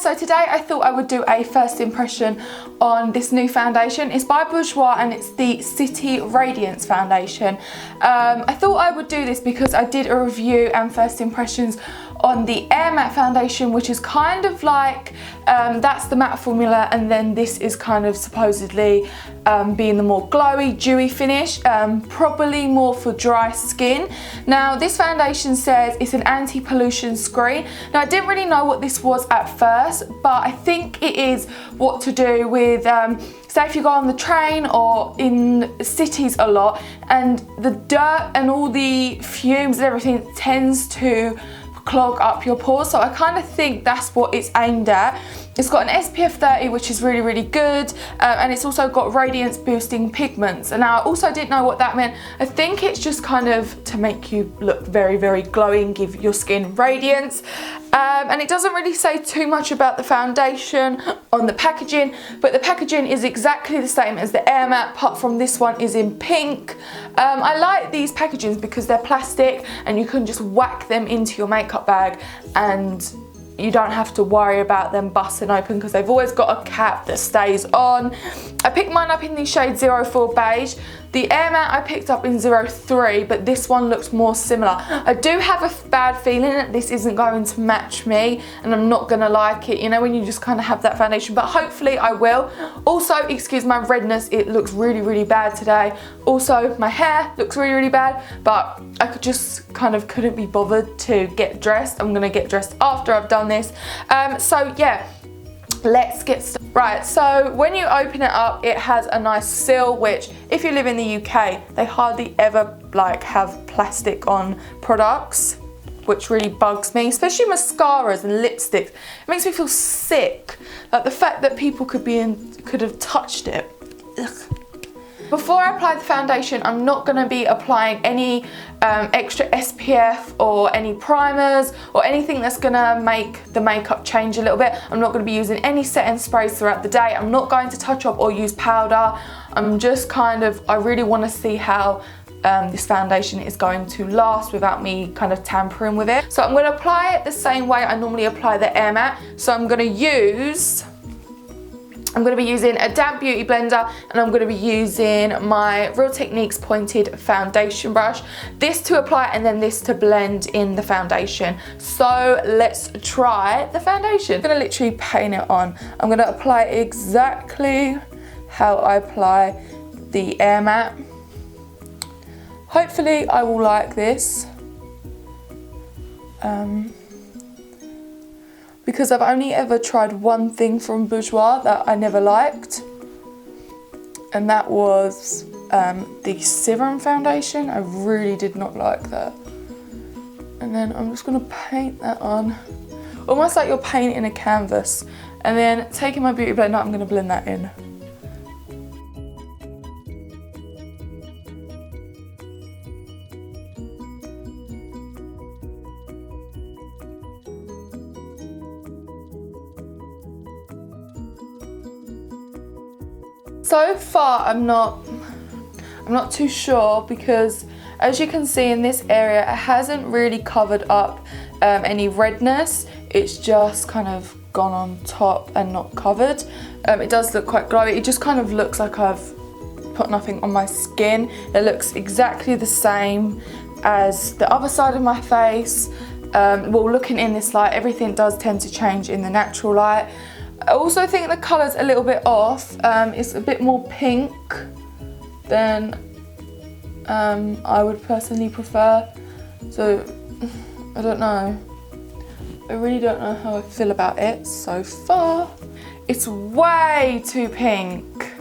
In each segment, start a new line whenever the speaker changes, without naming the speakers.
So today I thought I would do a first impression on this new foundation. It's by Bourjois and it's the City Radiance foundation. I thought I would do this because I did a review and first impressions on the Air Matte foundation, which is kind of like, that's the matte formula, and then this is kind of supposedly being the more glowy, dewy finish, probably more for dry skin. Now this foundation says it's an anti-pollution screen. Now I didn't really know what this was at first, but I think it is what to do with, say if you go on the train or in cities a lot, and the dirt and all the fumes and everything tends to clog up your pores. So I kind of think that's what it's aimed at. It's got an SPF 30, which is really, really good, and it's also got radiance boosting pigments. And now I also didn't know what that meant. I think it's just kind of to make you look very, very glowing, give your skin radiance. And it doesn't really say too much about the foundation on the packaging, but the packaging is exactly the same as the Air Matte, apart from this one is in pink. I like these packagings because they're plastic and you can just whack them into your makeup bag and you don't have to worry about them busting open because they've always got a cap that stays on. I picked mine up in the shade 04 Beige. The Air Matte I picked up in 03, but this one looks more similar. I do have a bad feeling that this isn't going to match me and I'm not gonna like it, you know, when you just kind of have that foundation, but hopefully I will. Also, excuse my redness, it looks really, really bad today. Also, my hair looks really, really bad, but I just kind of couldn't be bothered to get dressed. I'm gonna get dressed after I've done this. So yeah, let's get started. Right, so when you open it up, it has a nice seal, which if you live in the UK, they hardly ever like have plastic on products, which really bugs me, especially mascaras and lipsticks. It makes me feel sick, like the fact that people could have touched it. Ugh. Before I apply the foundation, I'm not going to be applying any extra SPF or any primers or anything that's going to make the makeup change a little bit. I'm not going to be using any setting sprays throughout the day. I'm not going to touch up or use powder. I'm just kind of, I really want to see how this foundation is going to last without me kind of tampering with it. So I'm going to apply it the same way I normally apply the Air Matte. So I'm going to be using a damp beauty blender, and I'm going to be using my Real Techniques pointed foundation brush. This to apply and then this to blend in the foundation. So let's try the foundation. I'm going to literally paint it on. I'm going to apply exactly how I apply the Air Matte. Hopefully I will like this. Because I've only ever tried one thing from Bourjois that I never liked, and that was the serum foundation. I really did not like that. And then I'm just gonna paint that on, almost like you're painting a canvas, and then taking my beauty blender, I'm gonna blend that in. So far, I'm not too sure because as you can see in this area, it hasn't really covered up any redness. It's just kind of gone on top and not covered. It does look quite glowy. It just kind of looks like I've put nothing on my skin. It looks exactly the same as the other side of my face. Well, looking in this light, everything does tend to change in the natural light. I also think the colour's a little bit off. It's a bit more pink than I would personally prefer. So, I don't know. I really don't know how I feel about it so far. It's way too pink.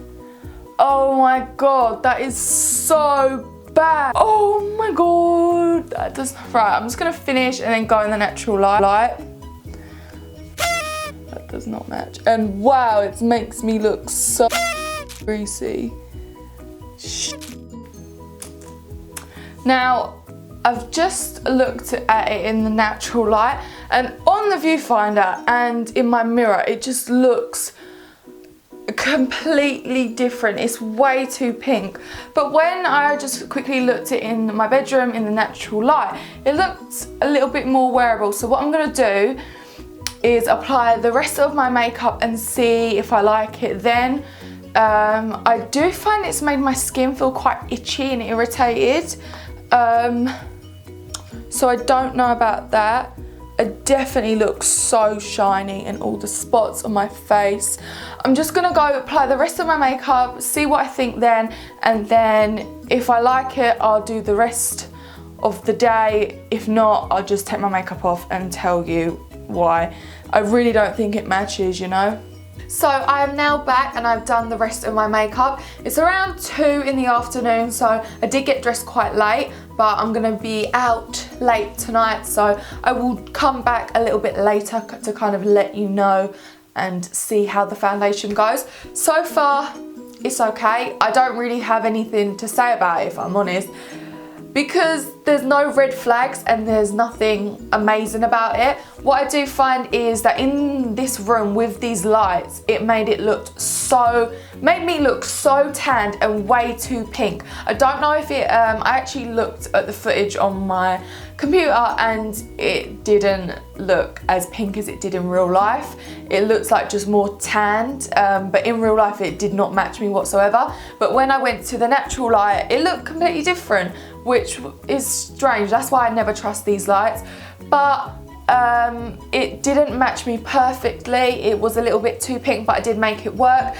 Oh my god, that is so bad. Oh my god, that does not. Right, I'm just gonna finish and then go in the natural light. Does not match, and wow, it makes me look so greasy. Now I've just looked at it in the natural light and on the viewfinder and in my mirror, it just looks completely different. It's way too pink, but when I just quickly looked at it in my bedroom in the natural light, it looked a little bit more wearable. So what I'm going to do is apply the rest of my makeup and see if I like it then. I do find it's made my skin feel quite itchy and irritated. So I don't know about that. It definitely looks so shiny in all the spots on my face. I'm just gonna go apply the rest of my makeup, see what I think then, and then if I like it, I'll do the rest of the day. If not, I'll just take my makeup off and tell you why. I really don't think it matches, you know? So I am now back and I've done the rest of my makeup. It's around 2 in the afternoon, so I did get dressed quite late, but I'm gonna be out late tonight, so I will come back a little bit later to kind of let you know and see how the foundation goes. So far, it's okay. I don't really have anything to say about it, if I'm honest, because there's no red flags and there's nothing amazing about it. What I do find is that in this room with these lights, it made me look so tanned and way too pink. I don't know if it, I actually looked at the footage on my computer and it didn't look as pink as it did in real life. It looks like just more tanned, but in real life it did not match me whatsoever. But when I went to the natural light, it looked completely different, which is strange. That's why I never trust these lights. But it didn't match me perfectly. It was a little bit too pink, but I did make it work.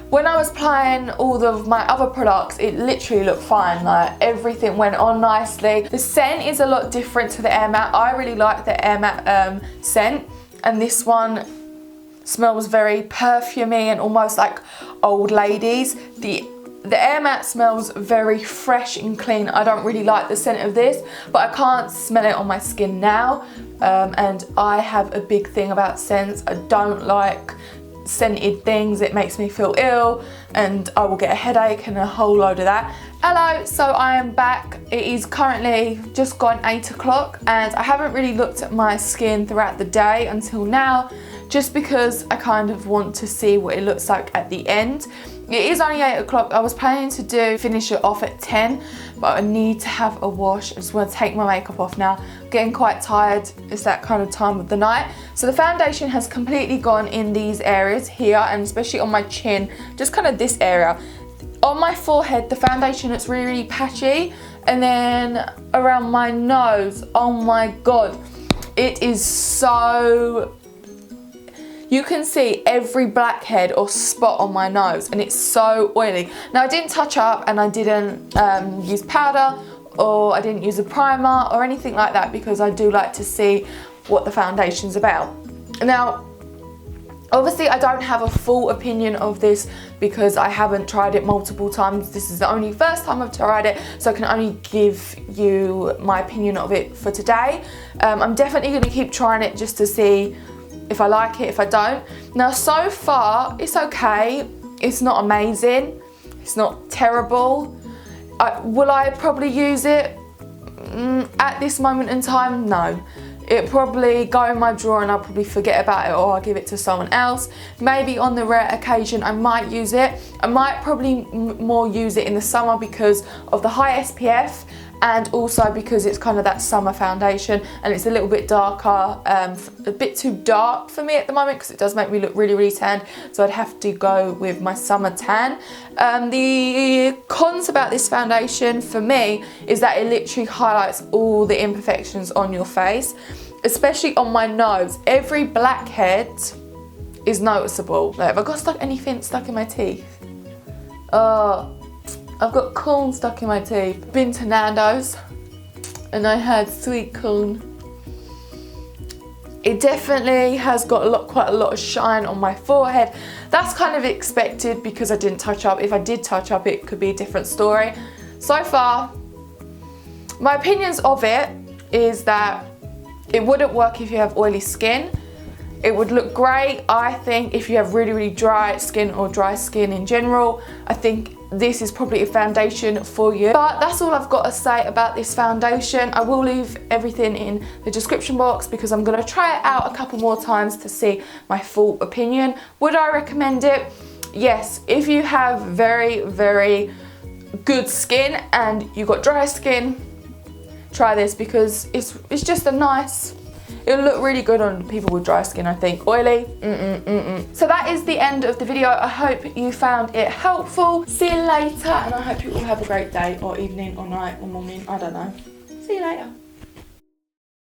When I was applying all of my other products, it literally looked fine. Like, everything went on nicely. The scent is a lot different to the Air Matte. I really like the Air Matte scent, and this one smells very perfumey and almost like old ladies. The Air Matte smells very fresh and clean. I don't really like the scent of this, but I can't smell it on my skin now. And I have a big thing about scents. I don't like scented things. It makes me feel ill and I will get a headache and a whole load of that. Hello, so I am back. It is currently just gone 8 o'clock and I haven't really looked at my skin throughout the day until now, just because I kind of want to see what it looks like at the end. It is only 8 o'clock. I was planning to finish it off at 10, but I need to have a wash. I just want to take my makeup off now. I'm getting quite tired. It's that kind of time of the night. So the foundation has completely gone in these areas here, and especially on my chin, just kind of this area. On my forehead, the foundation looks really, really patchy. And then around my nose, oh my God, it is so... You can see every blackhead or spot on my nose and it's so oily. Now I didn't touch up and I didn't use powder or I didn't use a primer or anything like that, because I do like to see what the foundation's about. Now, obviously I don't have a full opinion of this because I haven't tried it multiple times. This is the only first time I've tried it, so I can only give you my opinion of it for today. I'm definitely going to keep trying it just to see if I like it, if I don't. Now, so far, it's okay. It's not amazing. It's not terrible. Will I probably use it at this moment in time? No. It probably go in my drawer and I'll probably forget about it, or I'll give it to someone else. Maybe on the rare occasion I might use it. I might probably more use it in the summer because of the high SPF, and also because it's kind of that summer foundation and it's a little bit darker, a bit too dark for me at the moment because it does make me look really, really tanned, so I'd have to go with my summer tan. The cons about this foundation for me is that it literally highlights all the imperfections on your face, especially on my nose. Every blackhead is noticeable. Like, have I got anything stuck in my teeth? I've got corn stuck in my teeth. Been to Nando's and I had sweet corn. It definitely has got quite a lot of shine on my forehead. That's kind of expected because I didn't touch up. If I did touch up, it could be a different story. So far, my opinions of it is that it wouldn't work if you have oily skin. It would look great, I think, if you have really, really dry skin or dry skin in general. I think this is probably a foundation for you. But that's all I've got to say about this foundation. I will leave everything in the description box because I'm going to try it out a couple more times to see my full opinion. Would I recommend it? Yes, if you have very, very good skin and you've got dry skin, try this because it's just a nice... It'll look really good on people with dry skin, I think. Oily, So that is the end of the video. I hope you found it helpful. See you later, and I hope you all have a great day or evening or night or morning. I don't know. See you later.